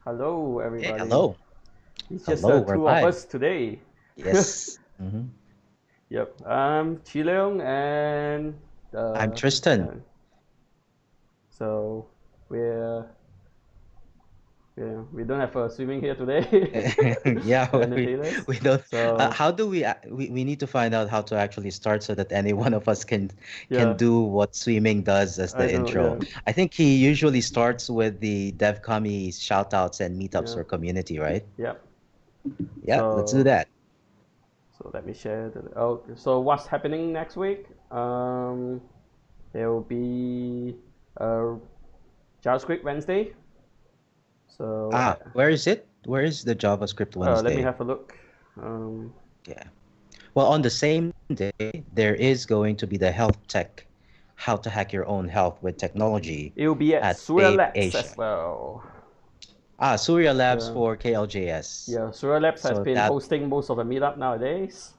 Hello, Hey, everybody. hello. It's just the Hello, we're two of live. us today. Yes. Yep, I'm Chi Leong, and I'm uh, Tristan. yeah, so we're we don't have a swimming here today. Yeah, We're we entertainers. we don't. So How do we need to find out how to actually start so that any one of us can yeah, do what swimming does as I the know. intro. Yeah, I think he usually starts with the DevKami shout outs and meetups yeah, for community, right? yep. Yeah, let's do So that. let me share the. Oh, so what's happening next week? There will be a JavaScript Wednesday. So Where is it? Where is the JavaScript let me Wednesday? have a look. Um, Yeah. Well, on the same day, there is going to be the health tech, how to hack your own health with technology It will be at at Surya Faith Labs Asia. as well. Surya Labs Yeah, for KLJS. yeah. Surya Labs has So been that hosting most of the meetup nowadays.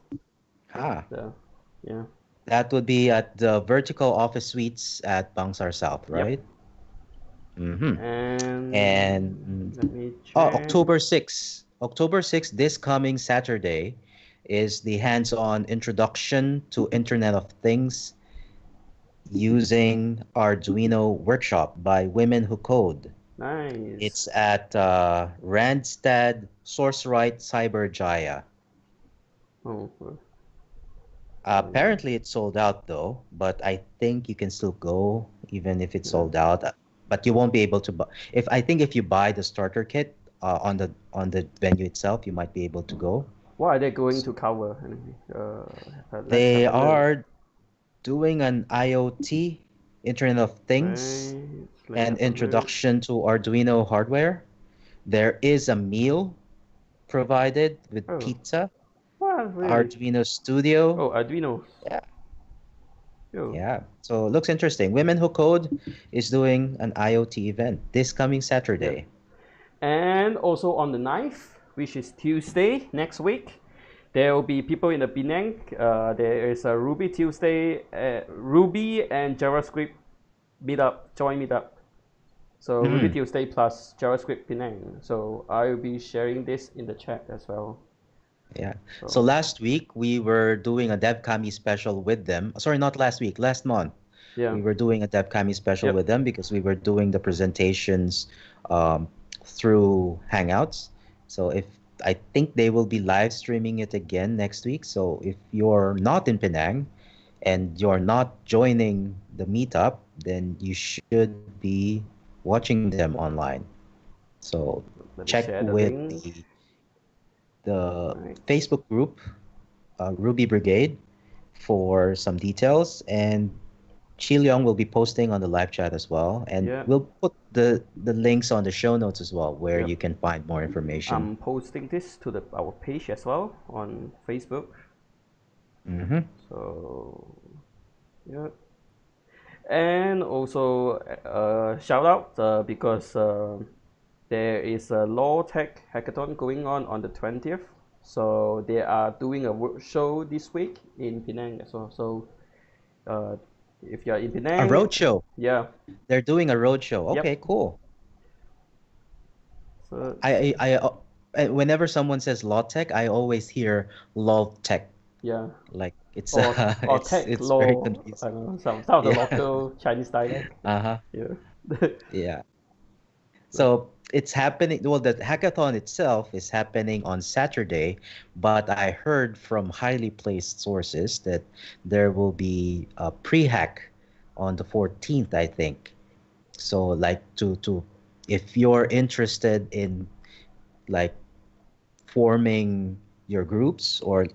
ah So, yeah. that would be at the vertical office suites at Bangsar South, Yep. right? Mm-hmm. And And let me check. October 6th, this coming Saturday, is the hands-on introduction to Internet of Things using Arduino workshop by Women Who Code. Nice. It's at Randstad Sourceright Cyberjaya. Oh, Apparently, it's sold out though, but I think you can still go even if it's yeah. sold out. But you won't be able to buy. If you buy the starter kit on the venue itself, you might be able to go. What are they going S- to cover? Let's They have a look. are doing an IoT, Internet of Things, Right. Let me and have a look. introduction to Arduino hardware. There is a meal provided with Oh, pizza, what really? Arduino Studio. Oh, Arduino. Yeah, Oh, yeah. So it looks interesting. Women Who Code is doing an IoT event this coming yep. Saturday. And also on the 9th, which is Tuesday next week, there will be people in the Penang. There is a Ruby Tuesday, Ruby and JavaScript meetup, joint meetup. So Ruby Hmm. Tuesday plus JavaScript Penang. So I will be sharing this in the chat as well. Yeah. So So last week we were doing a DevKami special with them. Sorry, not last week, last month. yeah, We were doing a DevKami special yep. with them because we were doing the presentations um, through Hangouts. So if I think they will be live streaming it again next week. So if you're not in Penang and you're not joining the meetup, then you should be watching them online. So Let me check share the with link. the Right. Facebook group, Ruby Brigade, for some details. And Chi Leong will be posting on the live chat as well. And Yeah, we'll put the links on the show notes as well, where yep. you can find more information. I'm posting this to the our page as well on Facebook. Hmm. So yeah. And also shout out because there is a law tech hackathon going on the 20th. So they are doing a work show this week in Penang as well. So uh, if you're in A Penang, roadshow. yeah, They're doing a roadshow. yep. Okay, cool. So Whenever someone says law tech, I always hear law tech. yeah, Like it's or tech it's very law. I confusing. don't know some of the Yeah. local Chinese dialect. Uh-huh. Yeah. Yeah. Right. So it's happening. Well, the hackathon itself is happening on Saturday, but I heard from highly placed sources that there will be a pre-hack on the 14th, I think. So like to if you're interested in like forming your groups or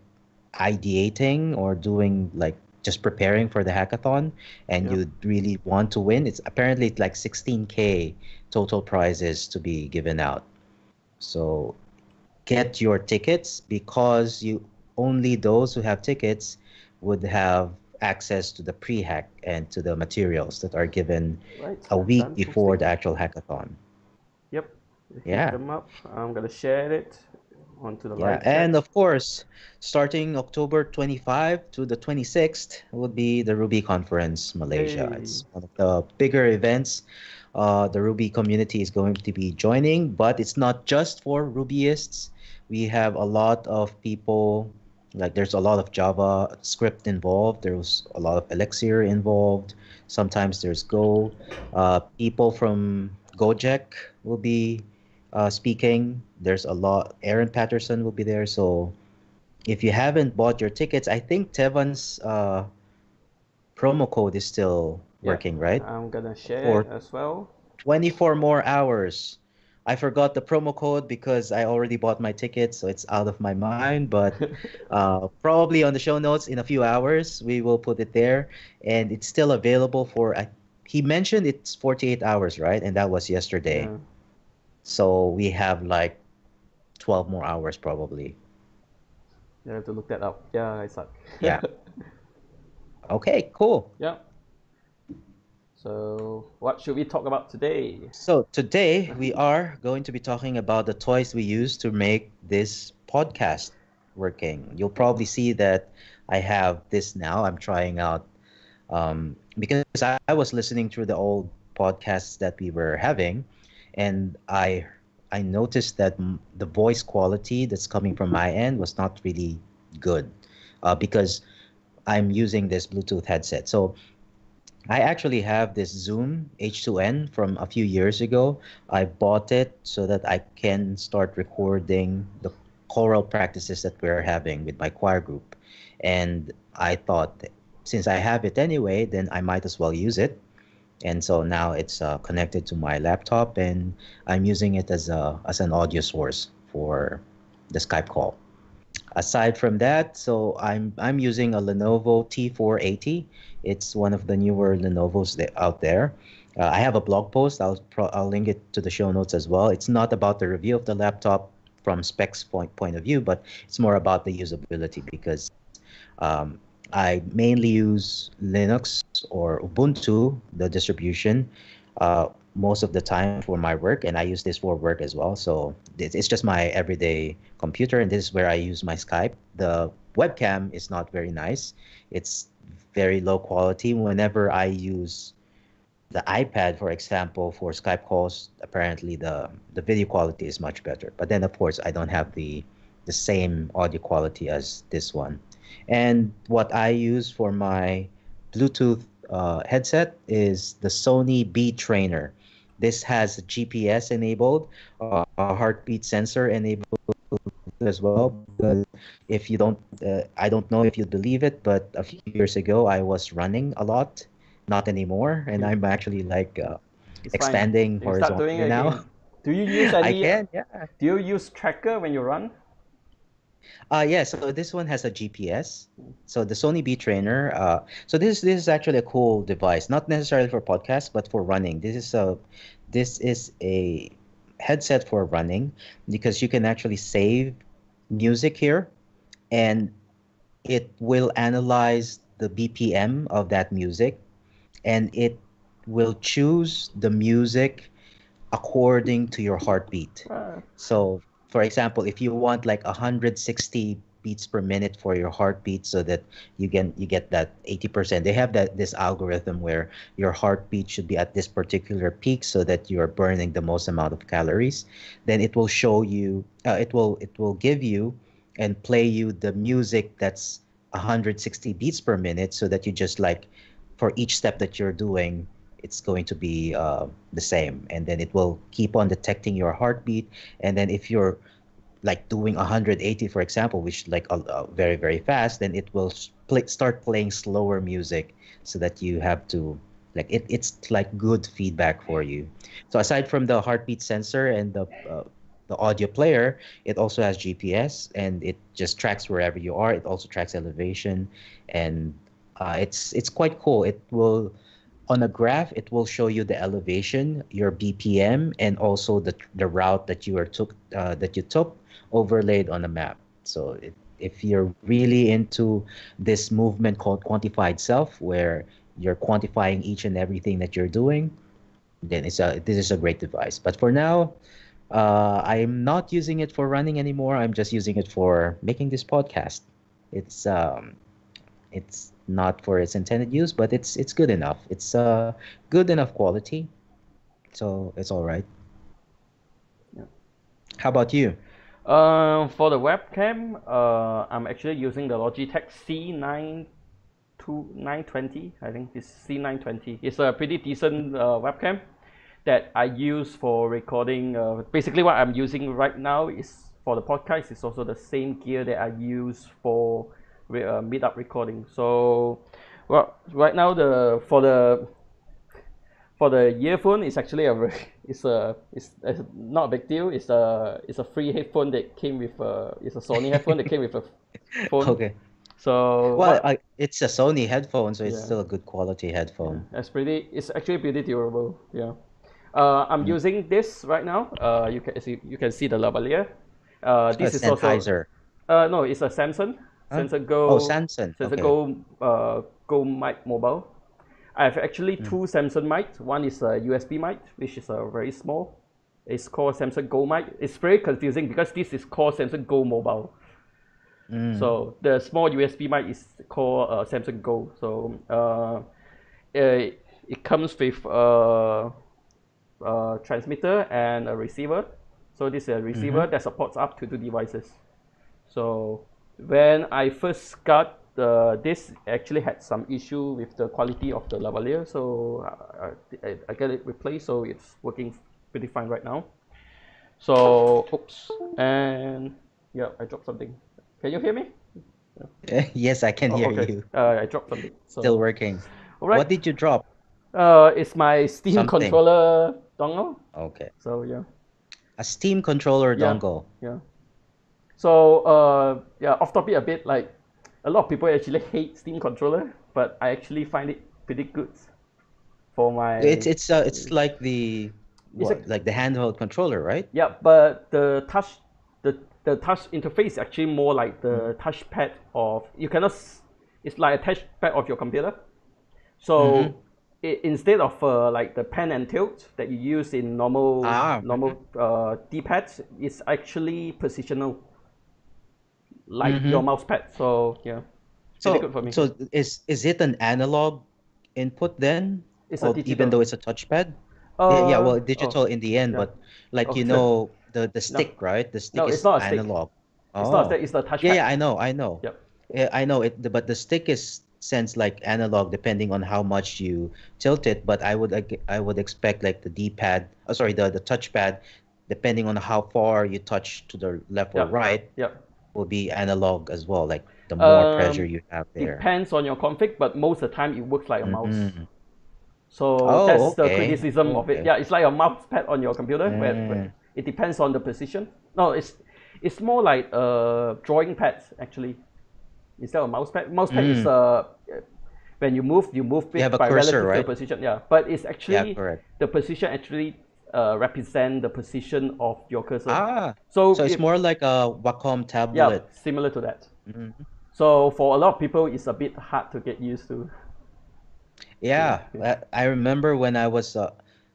ideating or doing like just preparing for the hackathon and Yep. you really want to win, it's apparently like 16K total prizes to be given out. So get your tickets because you only those who have tickets would have access to the pre-hack and to the materials that are given Right. a I'm week done before posting. the actual hackathon. Yep. Hit Yeah. them up. I'm gonna share it onto the Yeah, live and chat. of course, starting October 25 to the 26th would be the Ruby Conference Malaysia. Hey. It's one of the bigger events The Ruby community is going to be joining, but it's not just for Rubyists. We have a lot of people, like there's a lot of Java script involved. There's a lot of Elixir involved. Sometimes there's Go. People from Gojek will be speaking. There's a lot. Aaron Patterson will be there. So if you haven't bought your tickets, I think Tevan's promo code is still Yep, working, right? I'm gonna share it For as well. 24 more hours. I forgot the promo code because I already bought my ticket, so it's out of my mind. But probably on the show notes in a few hours, we will put it there. And it's still available for, he mentioned it's 48 hours, right? And that was yesterday. Yeah, So we have like 12 more hours probably. you have to look that up. Yeah, I suck. Yeah. Okay, cool. Yep. So, what should we talk about today? So today we are going to be talking about the toys we use to make this podcast working. You'll probably see that I have this now. I'm trying out because I was listening through the old podcasts that we were having, and I noticed that the voice quality that's coming from my end was not really good because I'm using this Bluetooth headset. So I actually have this Zoom H2N from a few years ago. I bought it so that I can start recording the choral practices that we're having with my choir group. And I thought, since I have it anyway, then I might as well use it. And so now it's connected to my laptop, and I'm using it as an audio source for the Skype call. Aside from that, so I'm using a Lenovo T480. It's one of the newer Lenovo's out there. I have a blog post. I'll link it to the show notes as well. It's not about the review of the laptop from specs point of view, but it's more about the usability because um, I mainly use Linux or Ubuntu, the distribution, most of the time for my work, and I use this for work as well. So it's just my everyday computer, and this is where I use my Skype. The webcam is not very nice. It's very low quality. Whenever I use the iPad, for example, for Skype calls, apparently the video quality is much better. But then, of course, I don't have the same audio quality as this one. And what I use for my Bluetooth headset is the Sony B Trainer. This has GPS enabled, a heartbeat sensor enabled as well. Because if you don't, I don't know if you'd believe it, but a few years ago I was running a lot, not anymore, and I'm actually like It's fine. expanding You can start doing horizontally it now. again. Do you use I any? can, yeah. Do you use tracker when you run? Yeah, so this one has a GPS. So the Sony B Trainer. So this is actually a cool device, not necessarily for podcasts, but for running. This is a headset for running because you can actually save music here, and it will analyze the BPM of that music, and it will choose the music according to your heartbeat. Uh, So, for example, if you want like 160 beats per minute for your heartbeat so that you get that 80%, they have that this algorithm where your heartbeat should be at this particular peak so that you're burning the most amount of calories. Then it will show you it will give you and play you the music that's 160 beats per minute so that you just like for each step that you're doing it's going to be the same, and then it will keep on detecting your heartbeat. And then if you're like doing 180, for example, which like very very fast, then it will start playing slower music so that you have to like it's like good feedback for you. So aside from the heartbeat sensor and the audio player, it also has GPS, and it just tracks wherever you are. It also tracks elevation, and it's quite cool. It will on a graph, it will show you the elevation, your BPM, and also the route that you took overlaid on a map. So if you're really into this movement called quantified self, where you're quantifying each and everything that you're doing, then this is a great device. But for now, I'm not using it for running anymore. I'm just using it for making this podcast. It's not for its intended use, but it's good enough. It's good enough quality. so it's all right. Yeah. How about you? For the webcam, I'm actually using the Logitech C920. I think it's C920. It's a pretty decent webcam that I use for recording. Basically, what I'm using right now is for the podcast. It's also the same gear that I use for meetup recording. So, well, right now for the earphone, it's actually it's not a big deal. It's a free headphone that came with it's a Sony headphone that came with a phone. Okay. So Well, what? it's a Sony headphone, so it's Yeah, still a good quality yeah. headphone. It's actually pretty durable. Yeah. I'm Mm. using this right now. You can see the lavalier. A This is also Sennheiser. no, it's a Samsung Huh? Samsung Oh, Go Samsung. Samsung Okay. Go mic mobile. I have actually Mm. two Samsung mics. One is a USB mic, which is very small. It's called Samsung Go mic. It's very confusing because this is called Samsung Go mobile. Mm. So the small USB mic is called Samsung Go. So it comes with a transmitter and a receiver. So this is a Mm-hmm. receiver that supports up to two devices. So when I first got this, actually had some issue with the quality of the lavalier. So I get it replaced. So it's working pretty fine right now. So oops, and yeah, I dropped something. Can you hear me? Yes, I can Oh, hear okay. you. I dropped something. Still So working. all What right. did you drop? It's my Steam Something. controller dongle. Okay. So yeah, A Steam controller yeah, dongle. yeah. So yeah, off topic a bit. Like a lot of people actually hate Steam controller, but I actually find it pretty good for my. It's like the It's a what like the handheld controller, right? yeah, but the touch interface is actually more like Mm. the touchpad of you cannot. It's like a touchpad of your computer. Mm-hmm. So instead of like the pen and tilt that you use in normal Ah. Mm-hmm. normal D-pads, it's actually positional like your Mm-hmm. mouse pad. So yeah, it's pretty So good for me. Yeah. so is it an analog input then? It's a Or even digital. though it's a touchpad? Yeah, yeah, well, Oh digital in the end, yeah. but like Okay. the No, stick, right? The no, stick it's is not a stick. analog. It's not a Oh. stick. It's the Yeah, touchpad. yeah, I know, I know. Yep. Yeah, I know it, but the stick is sense like analog depending on how much you tilt it, but I would expect like the D-pad, oh sorry, the touchpad, depending on how far you touch to the left or Yep. right, Yep. will be analog as well, like the more pressure Um, you have there. depends on your config, but most of the time it works like a mouse. Mm. So Oh, that's the okay. criticism of it. Okay. Yeah, it's like a mouse pad on your computer, where Mm. it depends on the position. No, it's more like drawing pads actually instead of mouse pad. Mouse pad is Mm. when you move You have it a by cursor, relative to the right? position. Yeah, but it's Yeah, actually correct. the position actually represent the position of your cursor. Ah, So so it's if more like a Wacom yeah, tablet. similar to that. Mhm. So for a lot of people, it's a bit hard to get used to. Yeah, Yeah, yeah, I remember when I was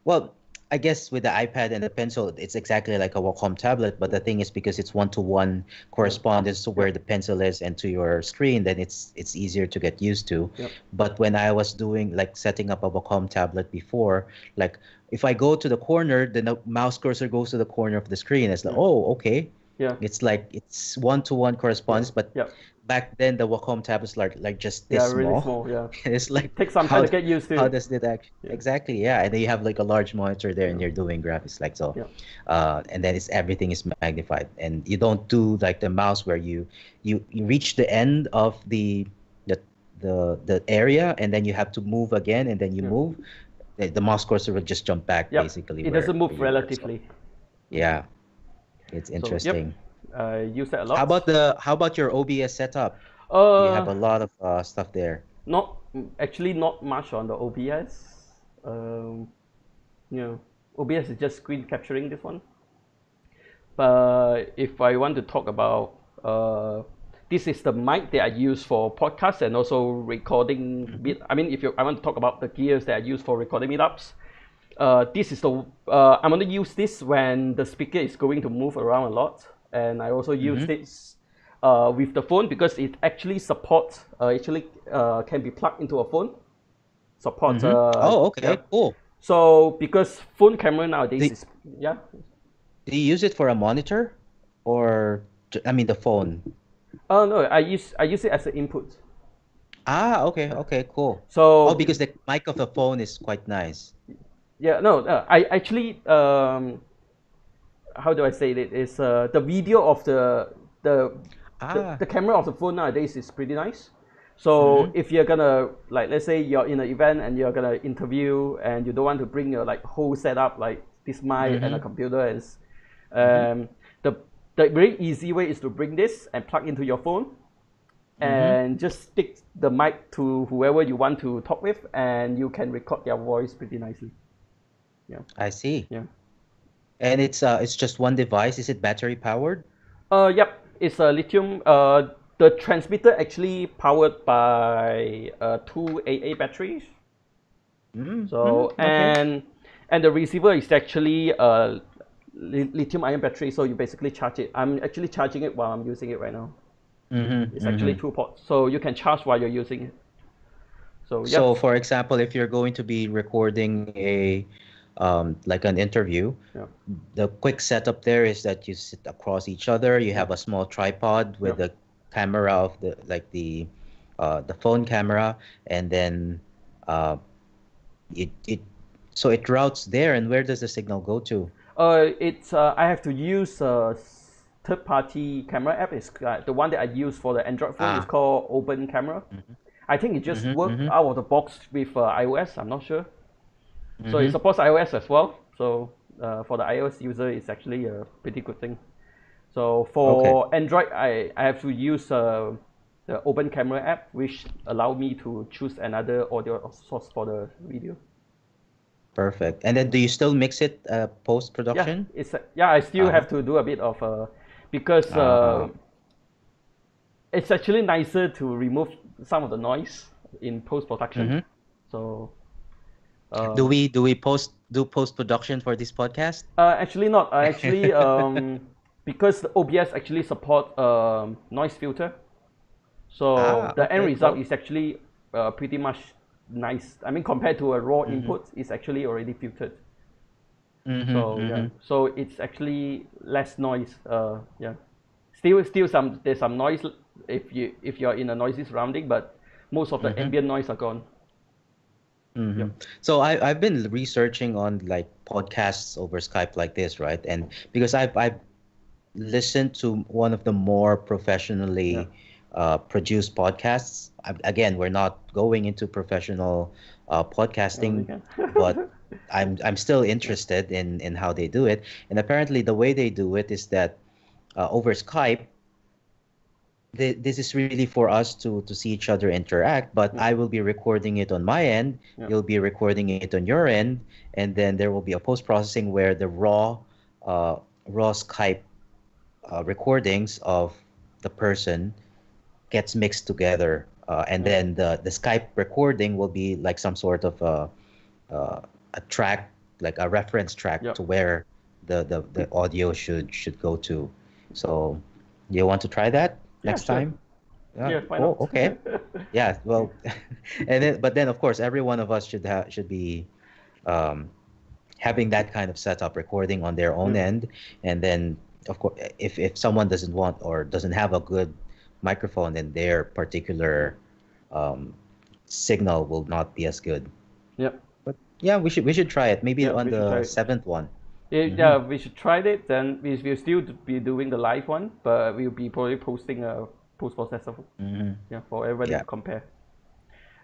well, I guess with the iPad and the pencil, it's exactly like a Wacom tablet, but yeah, the thing is because it's one-to-one yeah, correspondence to where yep, the pencil is and to your screen, then it's easier to get used to. yep, But when I was doing like setting up a Wacom tablet before, like if I go to the corner, then the mouse cursor goes to the corner of the screen. It's like, yeah, oh, okay. yeah, It's like it's one-to-one yeah, correspondence, but yep. back then the Wacom tablets like just Yeah, this really small. small. Yeah, It's like it takes some time how to get used how to. does it act Yeah, exactly? Yeah, and then you have like a large monitor there, yeah, and you're doing graphics like so, yeah, and then it's everything is magnified, and you don't do like the mouse where you reach the end of the the area, and then you have to move again, and then you yeah, move. The mouse cursor will just jump back yep. basically It doesn't where move you were. So relatively. Yeah. yeah, it's So yep, interesting. I use that a lot. How about your OBS setup? You have Uh, a lot of stuff there. not actually not much on the OBS. You know, OBS is just screen capturing this one. But if I want to talk about this is the mic that I use for podcasts and also recording Hmm. meet. I mean, if I want to talk about the gears that I use for recording meetups, this is the I'm going to use this when the speaker is going to move around a lot, and I also use Hmm. this with the phone because it actually supports can be plugged into a phone. Support Hmm. Oh, yeah. okay, cool. So because phone camera nowadays Do, is, yeah. do you use it for a monitor or I mean the phone? Oh no, I use it as an input. Ah, okay, okay, cool. Oh, So because the mic of the phone is quite nice. yeah, no, I actually how do I say it? Is the video of the, Ah, the camera of the phone nowadays is pretty nice. So mm-hmm, if you're gonna, like, let's say you're in an event and you're gonna interview and you don't want to bring your like whole setup like this mic and a mm-hmm, computer and mm-hmm, the very easy way is to bring this and plug into your phone mm-hmm. and just stick the mic to whoever you want to talk with and you can record their voice pretty nicely. Yeah, I see. yeah. And it's just one device. Is it battery powered? Yep, it's a lithium. The transmitter actually powered by two AA batteries. So Mm-hmm, okay. and the receiver is actually a lithium ion battery. So you basically charge it. I'm actually charging it while I'm using it right now. Mm-hmm, It's actually mm-hmm. two ports, so you can charge while you're using it. So So, yep, for example, if you're going to be recording a like an interview, yep, the quick setup there is that you sit across each other. You have yep, a small tripod with yep. the camera of the phone camera, and then uh, it so it routes there. And where does the signal go to? It's I have to use a third-party camera app. It's the one that I use for the Android phone is Ah, called Open Camera. mm-hmm, I think it just mm-hmm, worked mm-hmm, out of the box with iOS. I'm not sure. So it mm-hmm. supports iOS as well. So for the iOS user, it's actually a pretty good thing. So Okay. for Android, I have to use the Open Camera app, which allow me to choose another audio source for the video. Perfect. And then do you still mix it Yeah, post-production? it's yeah. I still Uh-huh. have to do a bit of because Ah. it's actually nicer to remove some of the noise in post production. Mm-hmm. So Do uh, we do we do post-production for this podcast? actually not. I actually because the OBS actually support noise filter. So Ah, the end okay, result cool. is actually pretty much nice. I mean, compared to a raw Mm-hmm. input, it's actually already filtered. Mm-hmm. So yeah, Mm-hmm. so it's actually less noise. Yeah, still some there's some noise if you're in a noisy surrounding, but most of the Mm-hmm. ambient noise are gone. Mm-hmm. Yep. So I've been researching on like podcasts over Skype like this, right? And because I've listened to one of the more Yeah. professionally produced podcasts. Again, we're not going into professional Oh, we podcasting, can. but I'm still Yeah. interested in how they do it. And apparently, the way they do it is that over Skype, this is really for us to see each other interact, but Yeah. I will be recording it on my end, Yeah. you'll be recording it on your end, and then there will be a post processing where the uh, raw Skype recordings of the person gets mixed together, and Yeah. then the Skype recording will be like some sort of a track, like a reference track Yep. to where the audio should go to. So, you want to try that Yeah. next Sure. time? Yeah, Yeah. Why cool. not? Okay. Yeah, well, and then but then of course every one of us should be um, having that kind of setup, recording on their own Yeah. end, and then of course if someone doesn't want or doesn't have a good microphone, then their particular um, signal will not be as good. Yep. But yeah, we should try it maybe Yeah. on We should the try it. seventh one. Mm-hmm. Yeah, we should try it. Then we'll still be doing the live one, but we'll be probably posting a post processor. Mm-hmm. Yeah, for everybody Yeah, to compare.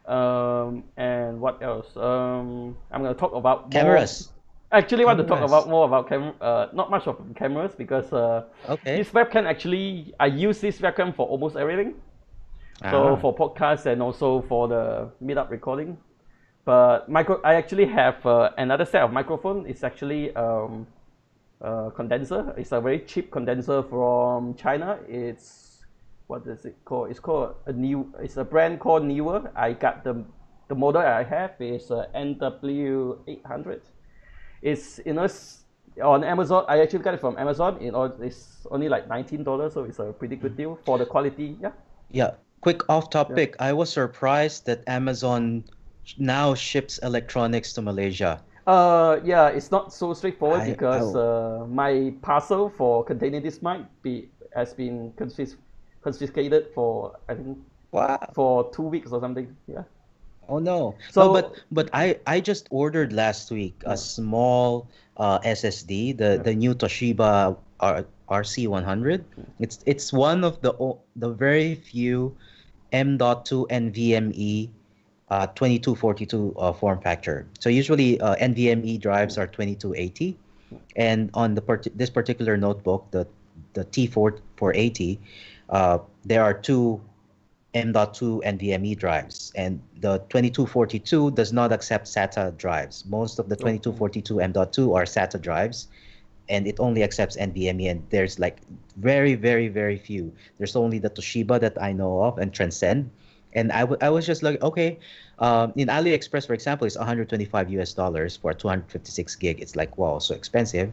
And what else? I'm gonna talk about more. cameras, I actually want to talk about cameras. more about not much of cameras because Okay. this webcam actually I use this webcam for almost everything. So Ah. for podcasts and also for the meetup recording. But I actually have another set of microphone. It's actually condenser. It's a very cheap condenser from China. It's what is it called? It's called a new. It's a brand called Newer. I got the model I have is NW 800. It's on Amazon. I actually got it from Amazon. It's only like $19, so it's a pretty good deal for the quality. Yeah, Yeah, quick off yeah. topic. I was surprised that Amazon now ships electronics to Malaysia. Yeah, it's not so straightforward I because my parcel for containing this might be has been confiscated for I think wow. for 2 weeks or something. Yeah. Oh no. No, So but I just ordered last week a yeah, small SSD, yeah. the new Toshiba RC100. It's one of the very few M.2 NVMe 2242 form factor. So usually NVMe drives are 2280, and on this particular notebook, the T4 480, there are two M.2 NVMe drives, and the 2242 does not accept SATA drives. Most of the Oh, oh, 2242 M.2 are SATA drives, and it only accepts NVMe. And there's like very, very, very few. There's only the Toshiba that I know of and Transcend. And I was just like, okay, in AliExpress, for example, it's 125 US dollars for a 256 gig. It's like, wow, so expensive.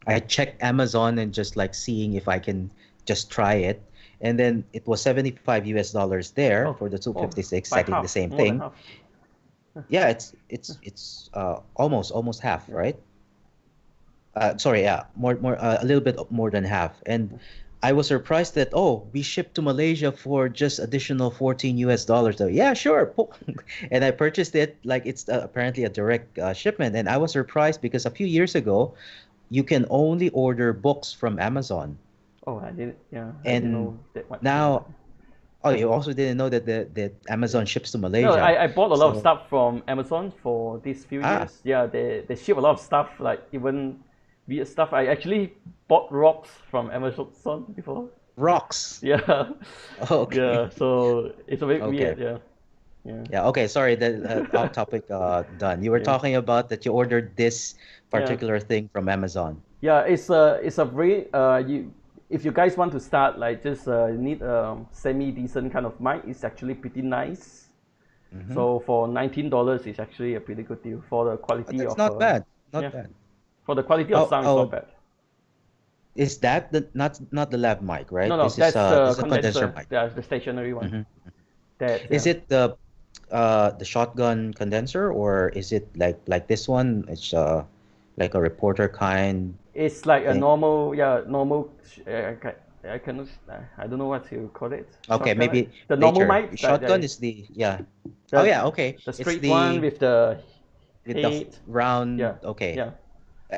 I checked Amazon and just like seeing if I can just try it. And then it was 75 US dollars there oh, for the oh, 256, by setting the half, same more than thing. half. Yeah, it's almost half, Yeah. right? Sorry, yeah, more a little bit more than half. And I was surprised that, oh, we shipped to Malaysia for just additional 14 US dollars. So yeah, sure. And I purchased it like it's apparently a direct shipment. And I was surprised because a few years ago, you can only order books from Amazon. Oh, I didn't. Yeah, I didn't And know that much. Yeah. now, oh, you also didn't know that that Amazon ships to No, Malaysia. I bought a lot of So, stuff from Amazon for these few ah, years. Yeah, they ship a lot of stuff, like even weird stuff. I actually bought rocks from Amazon before. rocks. Yeah, Okay. yeah. So it's a bit Okay. weird. Yeah, yeah, Yeah, okay, sorry, the off topic done. You were yeah, talking about that you ordered this yeah. particular thing from Amazon. Yeah, it's a very you if you guys want to start like just need a semi decent kind of mic, it's actually pretty nice. Mm-hmm. So for $19, it's actually a pretty good deal for the quality That's of not bad. Not yeah, bad. for the quality of Oh, sound, it's not oh, bad. is that the not the lav mic, No, right? no, that's This the is a condenser condenser, mic. the stationary one. Mm-hmm. That Is yeah, it the shotgun condenser, or is it like this one? It's like a reporter kind it's like a thing. normal yeah normal. I cannot I don't know what you call it. Okay, Shotgun. maybe The normal later. mic, Shotgun is the, yeah. Oh the, yeah, okay. the It's straight one the with the with the head. Yeah, round, okay. yeah,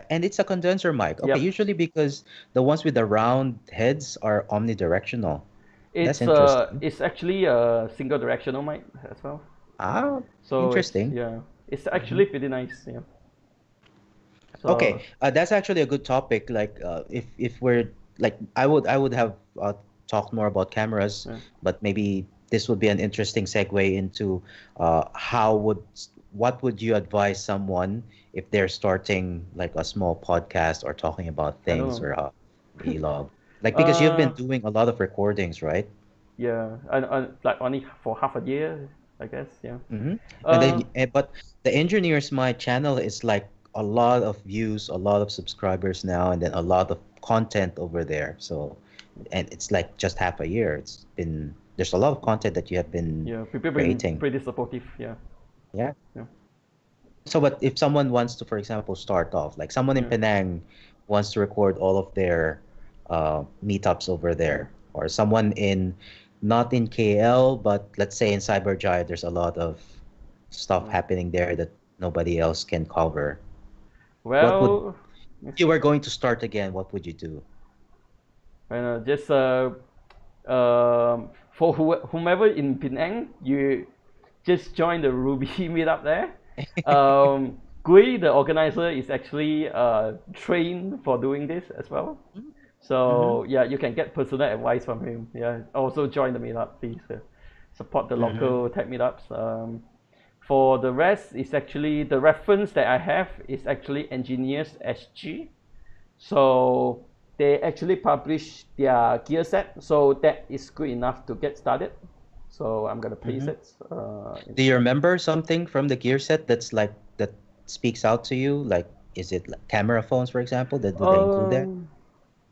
And it's a condenser mic. Okay, yep. usually because the ones with the round heads are omnidirectional. That's interesting. It's actually a single directional mic as well. Ah, So it's interesting. yeah, it's Mhm. actually pretty nice. Yeah. Okay, So that's actually a good topic. Like, if we're like, I would have talked more about cameras, yeah. but maybe this would be an interesting segue into what would you advise someone if they're starting like a small podcast or talking about I don't things know. or vlog? Like because you've been uh, doing a lot of recordings, right? yeah, I like only for half a year, I guess. Yeah. Mm-hmm. And then, Uh, but the engineers, my channel is like a lot of views, a lot of subscribers now, and then a lot of content over there. So, and it's like just half a year. There's a lot of content that you have been yeah, people been creating. pretty supportive. Yeah, Yeah. yeah, So, but if someone wants to, for example, start off, like someone in yeah, Penang wants to record all of their meetups over yeah, there, or someone in not in KL, but let's say in Cyberjaya, there's a lot of stuff yeah. happening there that nobody else can cover. What would Well, if you were going to start again? What would you do? just for whomever in Penang, you just join the Ruby meetup there. Gui, the organizer, is actually trained for doing this as well. Mm-hmm. So yeah, you can get personal advice from him. Yeah, also join the meetup, please. Support the Mm-hmm. local tech meetups. For the rest, it's actually the reference that I have is actually Engineers SG. So they actually publish their gear set, so that is good enough to get started. So I'm gonna place Mm-hmm. it Do you inside. remember something from the gear set that speaks out to you? Like, is it like camera phones, for example? That do they include that? Um,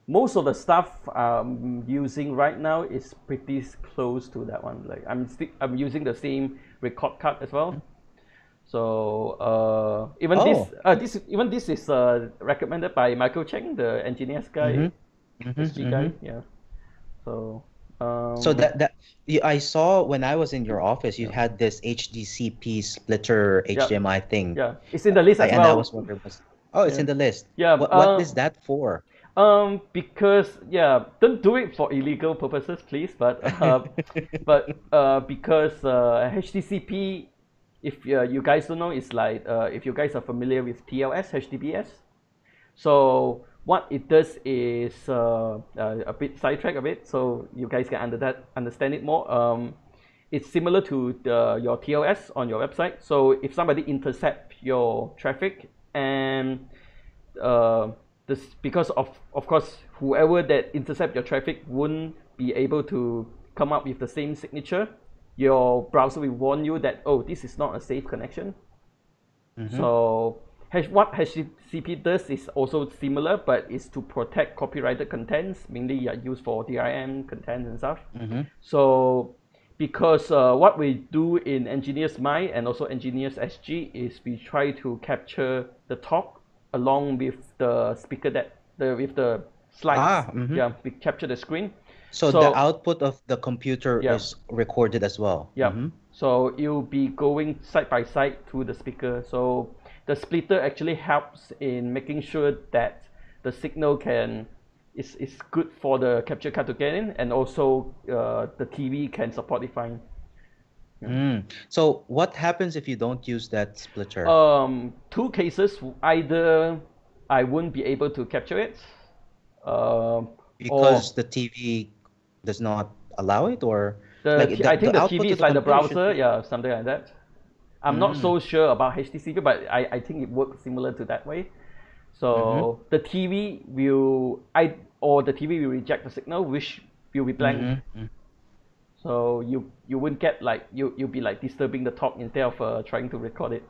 Most of the stuff I'm using right now is pretty close to that one. Like I'm using the same record card as well. So even Oh. this is recommended by Michael Cheng, the engineers guy, Mm-hmm. Mm-hmm. SG Mm-hmm. guy. Yeah. So So I saw when I was in yeah, your office, you yeah, had this HDCP splitter yeah, HDMI thing. yeah. It's in the list as And I was well. wondering, oh, it's Yeah, in the list. yeah. What is that for? Because yeah, don't do it for illegal purposes, please. Because HTCP, if you guys don't know, it's like if you guys are familiar with TLS, HTTPS. So what it does is a bit sidetrack a bit, so you guys can understand it more. It's similar to your TLS on your website. So if somebody intercept your traffic and uh, this because of course whoever that intercept your traffic wouldn't be able to come up with the same signature, your browser will warn you that, oh, this is not a safe connection. Mm-hmm. So what HTTP does is also similar, but it's to protect copyrighted contents, mainly used for DRM content and stuff. Mm-hmm. So because what we do in Engineers Mind and also Engineers SG is we try to capture the talk along with the speaker with the slides. Mm-hmm. Yeah, we capture the screen. So the So output of the computer yeah, is recorded as well. yeah. Mm-hmm. So you'll be going side by side to the speaker. So the splitter actually helps in making sure that the signal is good for the capture card to get in, and also the TV can support it fine. Yeah. So what happens if you don't use that splitter? Two cases. Either I wouldn't be able to capture it, or Because the TV does not allow it, or like I think the the output TV of is the like the computer should browser, be. yeah, something like that. I'm not Mm. so sure about HTTP, but I think it works similar to that way. Mm-hmm. So the TV or the TV will reject the signal, which will be blank. Mm-hmm. So you wouldn't get like you'll be like disturbing the talk instead of trying to record it.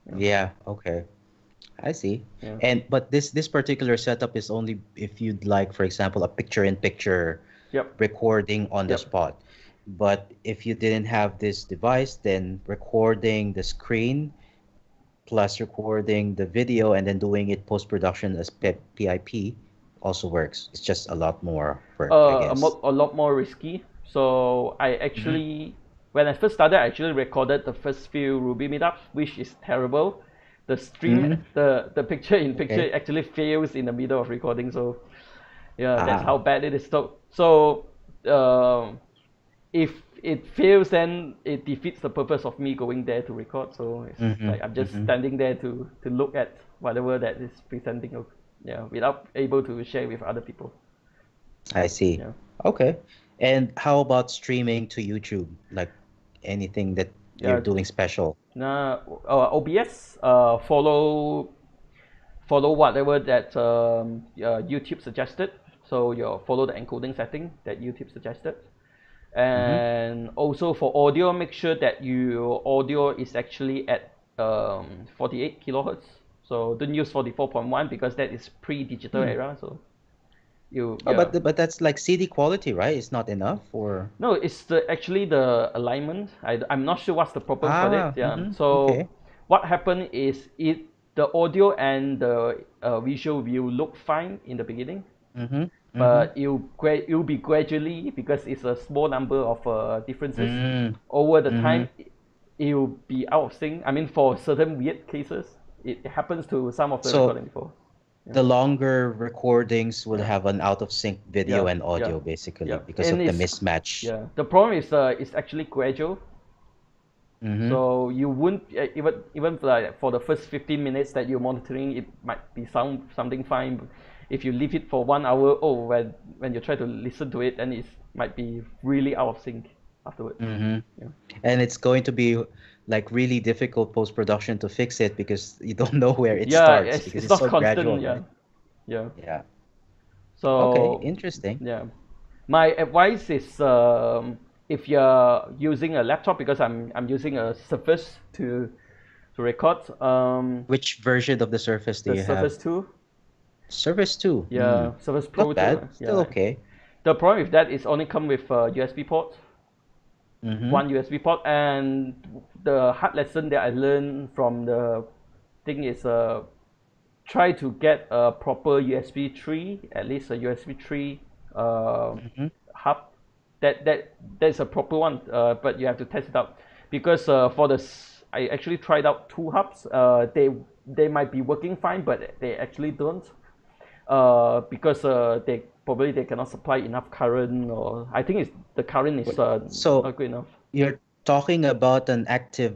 Yeah, Yeah, okay. I see. yeah, And but this particular setup is only if you'd like, for example, a picture-in-picture yep, recording on the yep. spot. But if you didn't have this device, then recording the screen plus recording the video and then doing it post-production as PIP also works. It's just a lot more work, I guess. A lot more risky. So I Mm-hmm. actually, when I first started, I actually recorded the first few Ruby meetups, which is terrible. The stream, Mm-hmm. the picture in Okay. picture actually fails in the middle of recording. So yeah, that's how Ah, bad it is. So um, if it fails, then it defeats the purpose of me going there to record. So it's mm-hmm. like I'm just Mm-hmm. standing there to look at whatever that is presenting. Yeah, without able to share with other people. I see. Yeah. Okay. And how about streaming to YouTube? Like anything that you're Yeah. doing special? OBS follow whatever that YouTube suggested. So you follow the encoding setting that YouTube suggested, Mm-hmm. and also for audio, make sure that your audio is actually at 48 kilohertz. So don't use 44.1 because that is pre-digital Hmm. era. So you Oh, yeah. but that's like CD quality, right? It's not enough or No, it's actually the alignment. I'm not sure what's the problem for it. Yeah. mm-hmm. So Okay. what happened is the audio and the visual will look fine in the beginning, Mm-hmm. Mm-hmm. but it'll be gradually, because it's a small number of differences Mm-hmm. over the Mm-hmm. time. It'll be out of sync. I mean, for certain weird cases, it happens to some of the So recording before. Yeah. the longer recordings will Yeah. have an out of sync video Yeah. and Yeah. audio basically Yeah. because And of the it's mismatch. yeah. The problem is it's actually gradual. Mm-hmm. So you wouldn't even like for the first 15 minutes that you're monitoring, it might be something fine. If you leave it for 1 hour, oh, when you try to listen to it, then it might be really out of sync afterwards. Mm-hmm. Yeah, And it's going to be like really difficult post-production to fix it because you don't know where it yeah, starts it's, because it's it's not so constant. gradual, Yeah, right? yeah. Yeah. Okay, So interesting. yeah, my advice is if you're using a laptop, because I'm using a Surface to record, Which version of the Surface do the you have? Surface 2. Surface 2. Hmm. Yeah, Surface Pro Not 2. bad. Still Yeah. okay. The problem with that is only come with USB port. Mm-hmm. one USB port. And the hard lesson that I learned from the thing is try to get a proper USB 3, at least a USB 3 uh, Mm-hmm. hub. That's a proper one, but you have to test it out because I actually tried out two hubs. They might be working fine, but they actually don't. Because they cannot supply enough current, or I think it's the current is So not good enough. you're talking about an active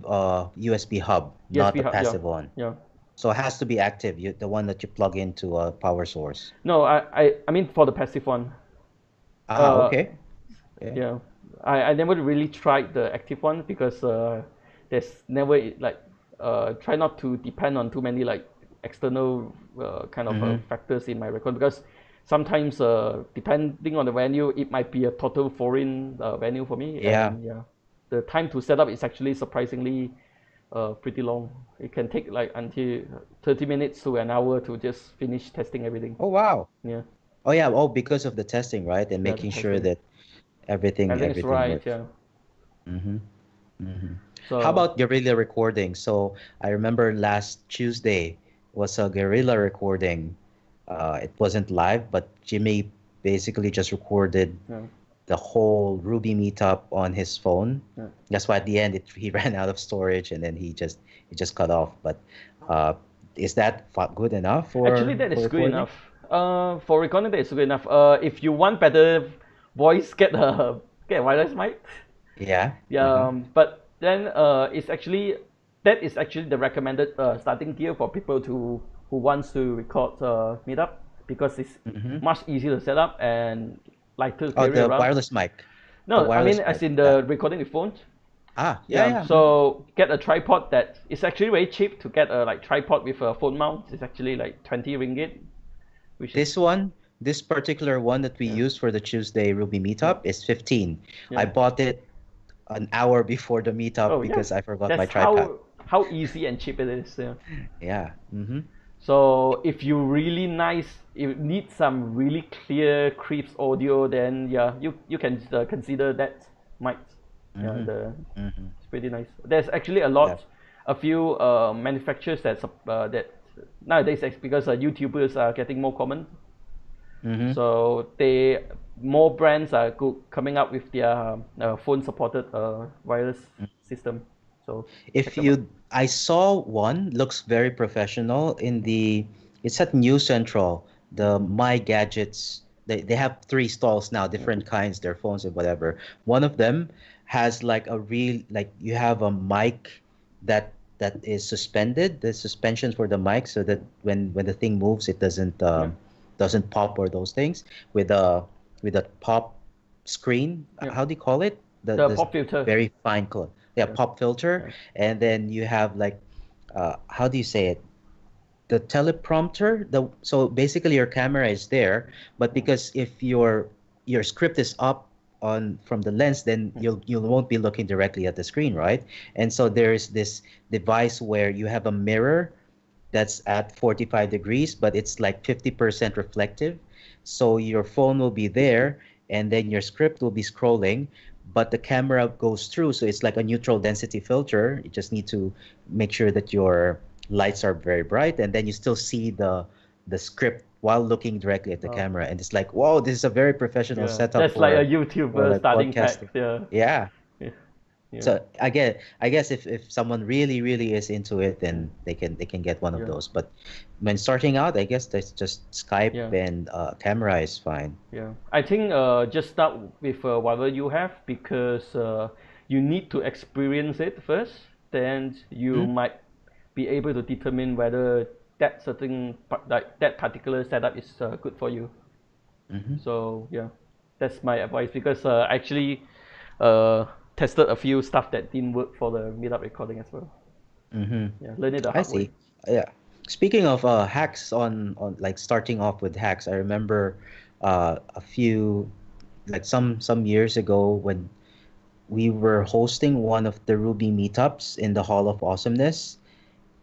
USB hub, not USB a hub, yeah, passive one. yeah. So it has to be active, the one that you plug into a power source. No, I mean for the passive one. Ah, Uh, okay. Yeah. yeah, I never really tried the active one because there's never like try not to depend on too many like external kind of Mm-hmm. factors in my record, because sometimes depending on the venue it might be a total foreign venue for me. Yeah. And yeah, the time to set up is actually surprisingly pretty long. It can take like until 30 minutes to an hour to just finish testing everything. Oh, wow. Yeah, Oh, yeah. Oh, because of the testing, right? And yeah, the making sure testing, that everything everything is everything right. works. Yeah. Mm-hmm. Mm-hmm. How So about guerrilla recording? So I remember last Tuesday was a guerrilla recording. It wasn't live, but Jimmy basically just recorded yeah, the whole Ruby meetup on his phone. yeah. That's why at the end he ran out of storage and then he just cut off. But uh, is that good enough Actually, that for is good recording? enough. For recording, that is good enough. If you want better voice, get a wireless mic. Yeah. Yeah, Uh-huh. but then that is actually the recommended starting gear for people who wants to record meetup, because it's Mm-hmm. much easier to set up and lighter to Oh, carry the around. wireless mic. The No, I mean wireless as mic. in Yeah. the recording with phones. Ah, yeah, Yeah, yeah. Mhm. so get a tripod that is actually very cheap to get a like tripod with a phone mount. It's actually like 20 ringgit, which is This one, this particular one that we yeah, used for the Tuesday Ruby yeah, meetup is 15. I yeah. bought it an hour before the meetup Oh yeah, because I forgot my that's tripod. how easy and cheap it is. Yeah. Yeah. Mm-hmm. So if you really nice, you need some really clear crisp audio, then yeah, you can consider that mic. Yeah, Mm-hmm. the Mm-hmm. it's pretty nice. There's actually Yeah. a few manufacturers that nowadays, because YouTubers are getting more common, Mm-hmm. so more brands are coming up with their phone supported wireless system. So check If them out. you, I saw one looks very professional in the, it's at New Central, the My Gadgets. They have three stalls now, Yeah, different kinds, their phones and whatever. One of them has like a real, like you have a mic that is suspended, the suspensions for the mic, so that when the thing moves, it yeah, doesn't pop or those things with a pop screen. yeah. How do you call it? The The pop filter. very fine color. Yeah, Yeah, pop filter, yeah, and then you have like how do you say it, the teleprompter, the so basically your camera is there, but yeah, because if your script is up on from the lens, then yeah, you won't be looking directly at the screen, right? And so there's this device where you have a mirror that's at 45 degrees, but it's like 50% reflective. So your phone will be there, and then your script will be scrolling, but the camera goes through. So it's like a neutral density filter. You just need to make sure that your lights are very bright, and then you still see the script while looking directly at the oh, camera. And it's like, whoa, this is a very professional yeah. setup That's like a for YouTuber like starting podcasting. pack. Yeah, Yeah. yeah, yeah, So I guess if someone really is into it, yeah, then they can get one of yeah, those. But when starting out, I guess that's just Skype yeah. and camera is fine. Yeah, I think just start with whatever you have, because you need to experience it first. Then you Hmm. might be able to determine whether like that particular setup is good for you. Hmm. So yeah, that's my advice, because I actually uh, tested a few stuff that didn't work for the meetup recording as well. Hmm. Yeah, learn it the I hard way. see. Yeah. Speaking of hacks on like starting off with hacks, I remember a few like some years ago when we were hosting one of the Ruby meetups in the Hall of Awesomeness,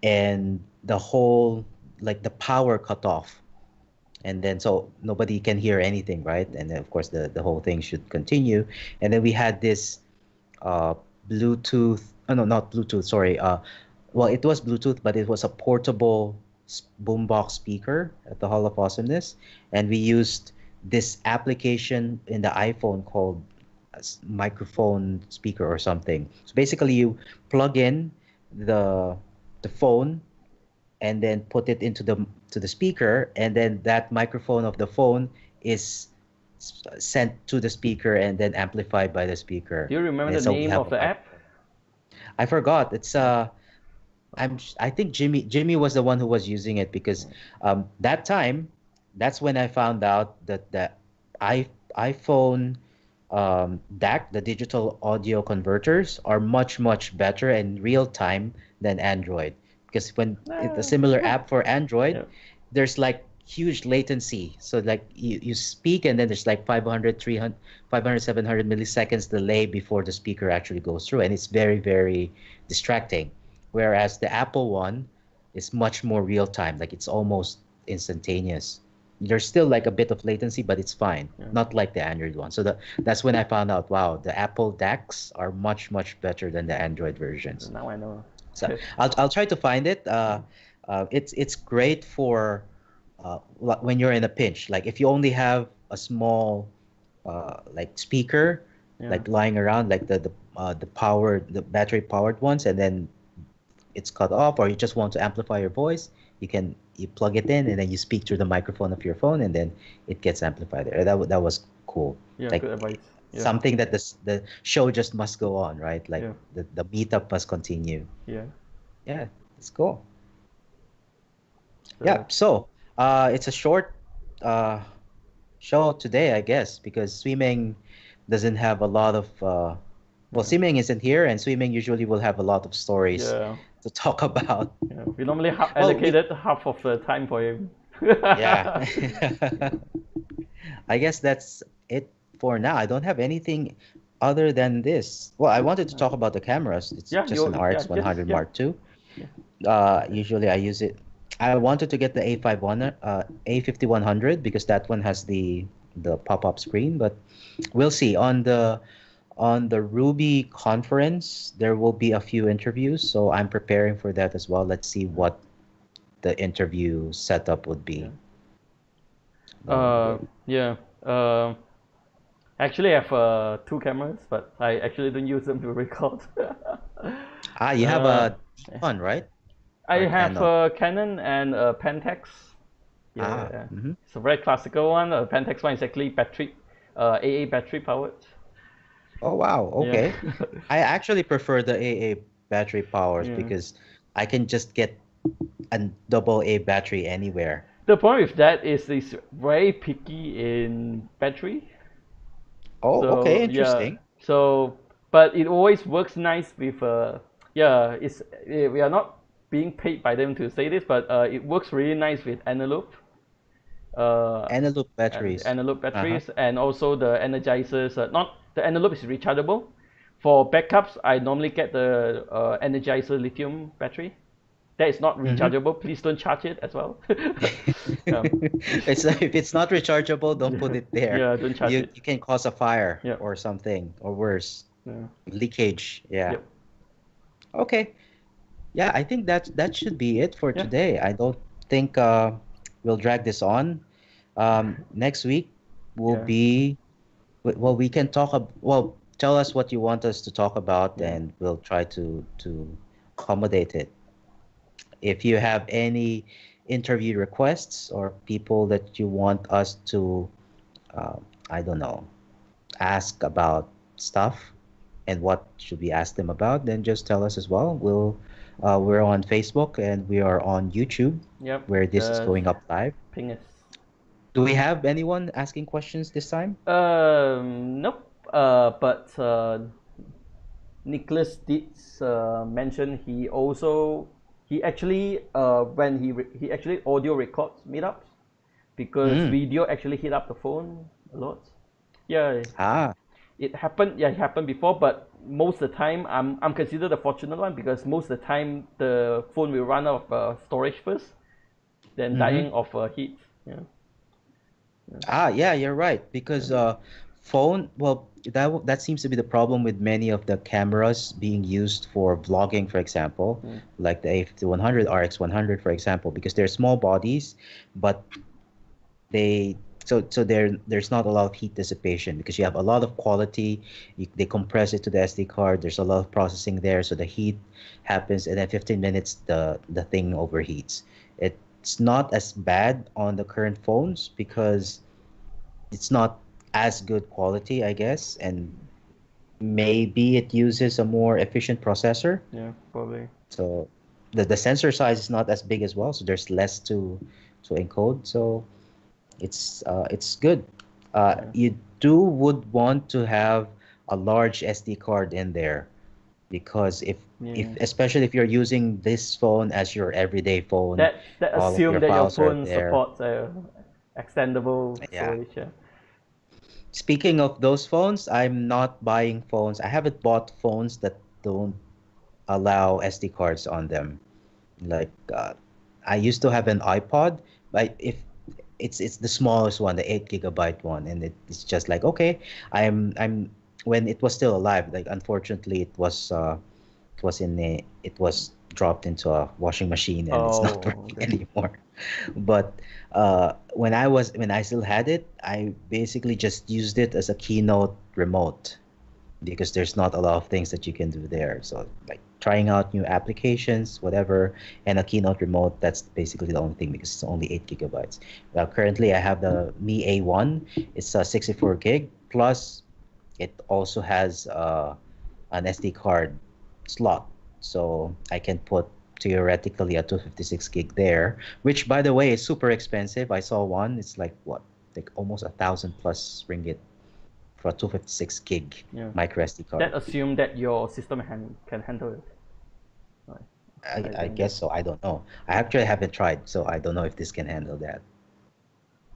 and the whole like the power cut off, and then so nobody can hear anything, right? And then of course the whole thing should continue, and then we had this uh, Bluetooth. No, not Bluetooth. Sorry. Well, it was Bluetooth, but it was a portable boombox speaker at the Hall of Awesomeness, and we used this application in the iPhone called microphone speaker or something. So basically, you plug in the the phone and then put it into the speaker, and then that microphone of the phone is sent to the speaker and then amplified by the speaker. Do you remember And the so we name have of a the app? microphone. I forgot. It's I think Jimmy was the one who was using it because that time that's when I found out that the iPhone DAC, the digital audio converters, are much better in real time than Android. Because when a similar Yeah. app for Android, Yeah. there's like huge latency. So like you speak and then there's like 500, 300, 500, 700 milliseconds delay before the speaker actually goes through. And it's very distracting. Whereas the Apple one is much more real time. Like it's almost instantaneous. There's still like a bit of latency, but it's fine. Yeah. Not like the Android one. So that's when I found out, wow, the Apple DACs are much better than the Android versions. Now I know. So I'll try to find it. It's great for when you're in a pinch. Like if you only have a small like speaker Yeah. like lying around, like the battery powered ones, and then it's cut off, or you just want to amplify your voice, you plug it in and then you speak through the microphone of your phone, and then it gets amplified there. That was cool. Yeah. Like Good advice. Yeah. something that the show just must go on, right? Like Yeah. the meetup must continue. Yeah. Yeah, it's cool. Yeah, So so it's a short uh, show today, I guess, because swimming doesn't have a lot of well, yeah. swimming isn't here, and swimming usually will have a lot of stories Yeah. to talk about. Yeah. We normally Well, we allocated half of the time for him. yeah. I guess that's it for now. I don't have anything other than this. Well, I wanted to talk about the cameras. It's Yeah. just an Yeah. RX Just 100 yeah. Mark II. Yeah. Usually I use it. I wanted to get the A5100 because that one has the pop-up screen, but we'll see. On the Ruby conference, there will be a few interviews, so I'm preparing for that as well. Let's see what the interview setup would Yeah. be. Uh, Yeah. Actually, I have two cameras, but I actually don't use them to record. you have uh, a D1, right? I Or have Canon? a Canon and a Pentax. Yeah, Mm-hmm. it's a very classical one. A Pentax one is actually battery, AA battery powered. Oh wow, Yeah, okay. I actually prefer the AA battery powers yeah. because I can just get a double A battery anywhere. The problem with that is it's very picky in battery. Oh, okay, So yeah, interesting. so but it always works nice with yeah. We are not being paid by them to say this, but it works really nice with analog uh, Analog and batteries. analog Uh-huh. batteries, and also the energizers. Not the analog is rechargeable. For backups, I normally get the energizer lithium battery. That is not Mm-hmm. rechargeable. Please don't charge it as well. um, If it's not rechargeable, don't put it there. yeah, don't charge You it. you can cause a fire Yeah, or something or worse, yeah, leakage. Yeah. yep, Okay. Yeah, I think that should be it for yeah, today. I don't think we'll drag this on. Next week will yeah, be well, we can well, tell us what you want us to talk about, yeah. and we'll try to accommodate it. If you have any interview requests or people that you want us to, uh, I don't know, ask about stuff and what should we ask them about, then just tell us as well. We're on Facebook and we are on YouTube Yep. where this is Just going up live. ping us. Do we have anyone asking questions this time? Nope. But Nicholas did mention he actually when he actually audio records meetups because Mm. video actually hit up the phone a lot. Yeah, Ah. it happened. Yeah, it happened before, but most of the time I'm considered the fortunate one because most of the time the phone will run out of storage first, then Mm-hmm. dying of heat. Yeah, Ah, yeah, you're right. Because yeah, phone, well, that seems to be the problem with many of the cameras being used for vlogging, for example, Mm. like the A5100, RX100, for example, because they're small bodies, but they there's not a lot of heat dissipation because you have a lot of quality. They compress it to the SD card. There's a lot of processing there, so the heat happens, and then 15 minutes the thing overheats. It's not as bad on the current phones because it's not as good quality, I guess, and maybe it uses a more efficient processor. Yeah, probably. So the sensor size is not as big as well, so there's less to encode. So it's good. Yeah. You do would want to have a large SD card in there because if Yeah. especially if you're using this phone as your everyday phone, That all of your assume that your files are phone there. supports extendable Yeah. storage. Yeah. Speaking of those phones, I'm not buying phones. I haven't bought phones that don't allow SD cards on them. Like I used to have an iPod, but if it's the smallest one, the 8 GB one, and it's just like okay, I'm when it was still alive. Like unfortunately, it was dropped into a washing machine and it's not Oh, working okay. anymore. But when I still had it, I basically just used it as a keynote remote because there's not a lot of things that you can do there. So like trying out new applications, whatever, and a keynote remote, that's basically the only thing because it's only 8 GB. Currently, I have the Mi A1. It's a 64 gig plus it also has an SD card slot. So I can put theoretically a 256 gig there, which by the way is super expensive. I saw one, it's like what, like almost 1,000 plus ringgit for a 256 gig Yeah. micro SD That card. assume that your system can handle it. Right. I think that. guess so. I don't know. I actually haven't tried, so I don't know if this can handle that.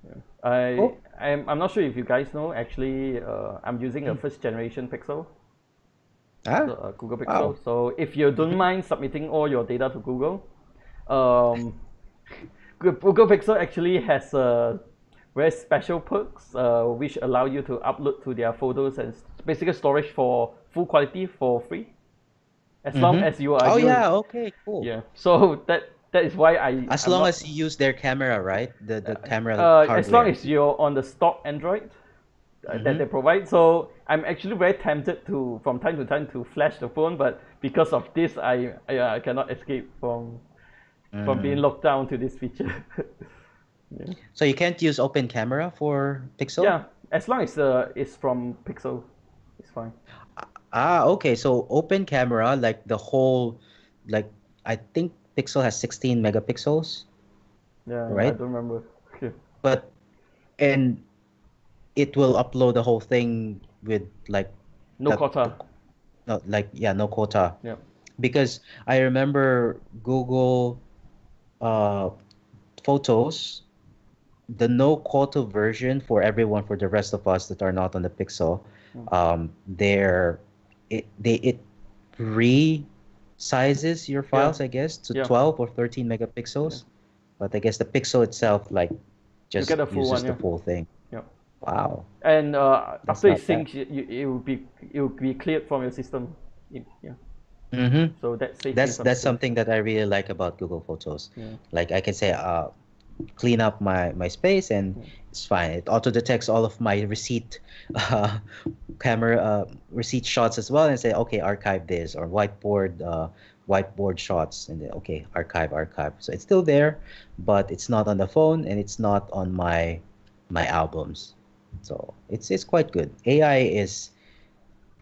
Yeah. Cool. I'm not sure if you guys know. Actually, I'm using a Hmm. first generation Pixel, so Ah, Google Pixel. wow. So if you don't Hmm. mind submitting all your data to Google, um, Google Pixel actually has very special perks which allow you to upload to their photos and basically storage for full quality for free as long Hmm. as you are Oh you. yeah. Okay. Cool. Yeah, so that is why As I'm long not as you use their camera, right? The camera as long hardware. as you're on the stock Android that Mm-hmm. they provide. So I'm actually very tempted to from time to time to flash the phone, but because of this, I cannot escape from being Mm. locked down to this feature. Yeah. So you can't use open camera for Pixel? Yeah, as long as it's from Pixel, it's fine. Ah, okay. So open camera, like the whole, like I think Pixel has 16 megapixels, Yeah, yeah, I right? don't remember. Okay. But and it will upload the whole thing with like No that, quota. no, like yeah, no quota. Yeah. Because I remember Google uh Photos, the no quota version for everyone, for the rest of us that are not on the Pixel, Mm. they're it resizes your Yeah. files, I guess, to Yeah. 12 or 13 Yeah. megapixels. But I guess the Pixel itself like You get just the full uses one. the Yeah. full thing. Yeah. Wow, And that's after it not bad. syncs, it will be cleared from your system. Yeah. Mm-hmm. So that saves me some That's something installation. that I really like about Google Photos. Yeah. Like I can say, clean up my space and Yeah. it's fine. It auto detects all of my receipt uh, camera receipt shots as well and say, okay, archive this, or whiteboard shots, and then okay, archive. So it's still there, but it's not on the phone and it's not on my albums. So it's quite good. AI is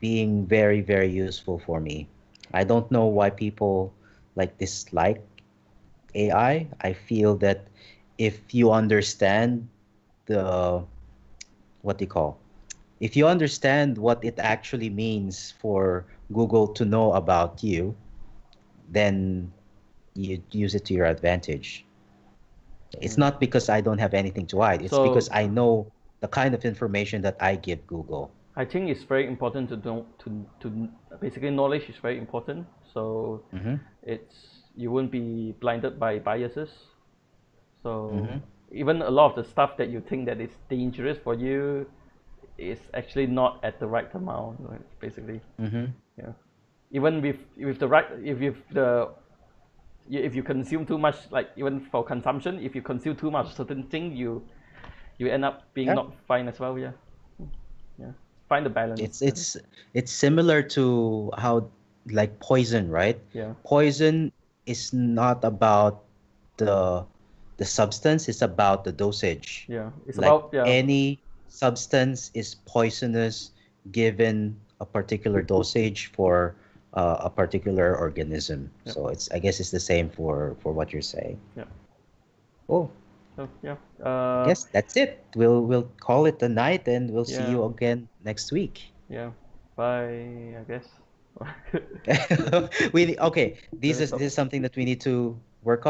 being very useful for me. I don't know why people like dislike AI. I feel that if you understand the what do you call if you understand what it actually means for Google to know about you, then you use it to your advantage. It's Mm. not because I don't have anything to hide. It's because So I know the kind of information that I give Google. I think it's very important to know to basically knowledge is very important. So Mm-hmm. you won't be blinded by biases. So Mm-hmm. even a lot of the stuff that you think that is dangerous for you, is actually not at the right amount, right? Basically, Mm-hmm. yeah. Even with the right, if you consume too much, like even for consumption, if you consume too much certain thing, you end up being Yeah. not fine as well. Yeah, yeah. Find the balance. It's it's it's similar to how like poison, right? Yeah, Poison is not about the the substance, it's about the dosage. yeah. It's Like about yeah, any substance is poisonous given a particular dosage for a particular organism. yeah, So it's I guess it's the same for what you're saying. yeah. Oh, So yeah, I guess that's it. We'll call it a night and we'll see yeah, you again next week. yeah. Bye, I guess. We okay. Let This me is stop. something that we need to work on.